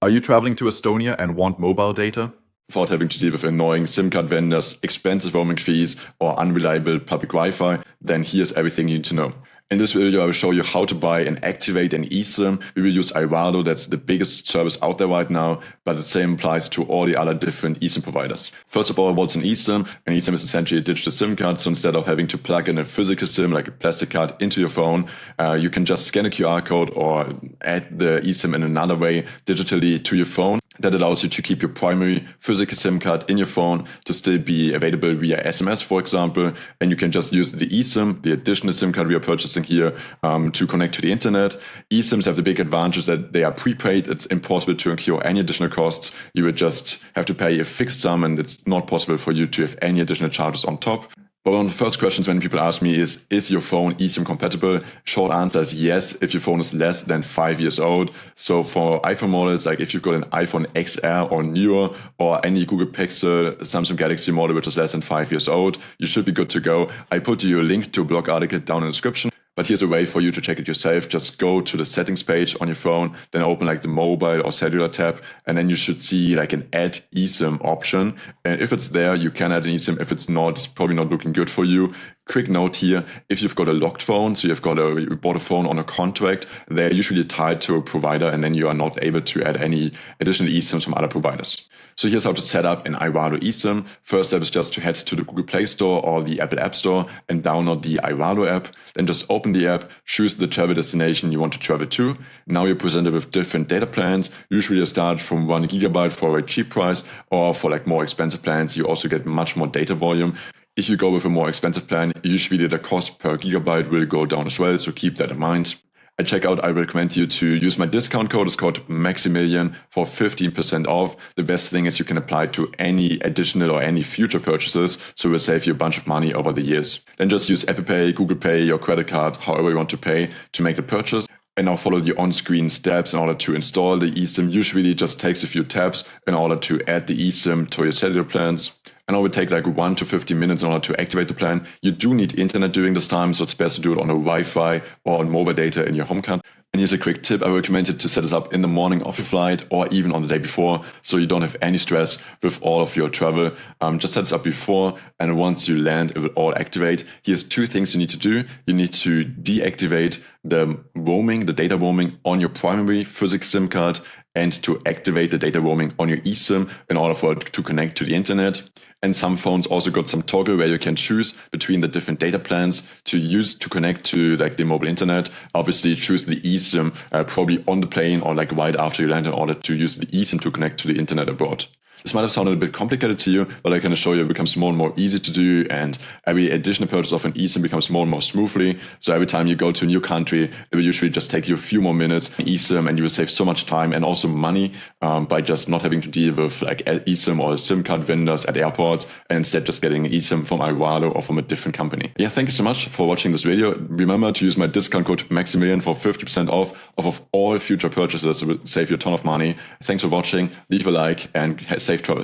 Are you traveling to Estonia and want mobile data? Without having to deal with annoying SIM card vendors, expensive roaming fees, or unreliable public Wi-Fi, then here's everything you need to know. In this video, I will show you how to buy and activate an eSIM. We will use Ivalo, that's the biggest service out there right now, but the same applies to all the other different eSIM providers. First of all, what's an eSIM? An eSIM is essentially a digital SIM card, so instead of having to plug in a physical SIM like a plastic card into your phone, you can just scan a QR code or add the eSIM in another way digitally to your phone. That allows you to keep your primary physical SIM card in your phone to still be available via SMS, for example, and you can just use the eSIM, the additional SIM card we are purchasing here, to connect to the internet. eSIMs have the big advantage that they are prepaid. It's impossible to incur any additional costs. You would just have to pay a fixed sum, and it's not possible for you to have any additional charges on top. But one of the first questions when people ask me is your phone eSIM compatible? Short answer is yes, if your phone is less than 5 years old. So for iPhone models, like if you've got an iPhone XR or newer, or any Google Pixel, Samsung Galaxy model which is less than 5 years old, you should be good to go. I put you a link to a blog article down in the description. But here's a way for you to check it yourself. Just go to the settings page on your phone, then open like the mobile or cellular tab, and then you should see like an add eSIM option. And if it's there, you can add an eSIM. If it's not, it's probably not looking good for you. Quick note here, if you've got a locked phone, so you bought a phone on a contract, they're usually tied to a provider, and then you are not able to add any additional eSIMs from other providers. So here's how to set up an Ivalo eSIM. First step is just to head to the Google Play Store or the Apple App Store and download the Ivalo app. Then just open the app, choose the travel destination you want to travel to. Now you're presented with different data plans. Usually you start from 1 GB for a cheap price, or for like more expensive plans, you also get much more data volume. If you go with a more expensive plan, usually the cost per gigabyte will go down as well, so keep that in mind. At checkout, I recommend you to use my discount code. It's called Maximilian for 15% off. The best thing is you can apply to any additional or any future purchases, so it will save you a bunch of money over the years. Then just use Apple Pay, Google Pay, your credit card, however you want to pay to make the purchase. And now follow the on-screen steps in order to install the eSIM. Usually it just takes a few taps in order to add the eSIM to your cellular plans. And it will take like 1 to 15 minutes in order to activate the plan. You do need internet during this time, so it's best to do it on a Wi-Fi or on mobile data in your home country. And here's a quick tip. I recommend you to set it up in the morning of your flight or even on the day before, so you don't have any stress with all of your travel. Just set it up before, and once you land, it will all activate. Here's 2 things you need to do. You need to deactivate the roaming, the data roaming on your primary physical SIM card, and to activate the data roaming on your eSIM in order for it to connect to the internet. And some phones also got some toggle where you can choose between the different data plans to use to connect to like the mobile internet. Obviously choose the eSIM probably on the plane or like right after you land in order to use the eSIM to connect to the internet abroad. This might have sounded a bit complicated to you, but I can assure you it becomes more and more easy to do, and every additional purchase of an eSIM becomes more and more smoothly. So every time you go to a new country, it will usually just take you a few more minutes eSIM, and you will save so much time and also money by just not having to deal with like eSIM or SIM card vendors at airports, and instead just getting an eSIM from Ivalo or from a different company. Yeah, thank you so much for watching this video. Remember to use my discount code Maximilian for 50% off of all future purchases. It will save you a ton of money. Thanks for watching. Leave a like and safe travel.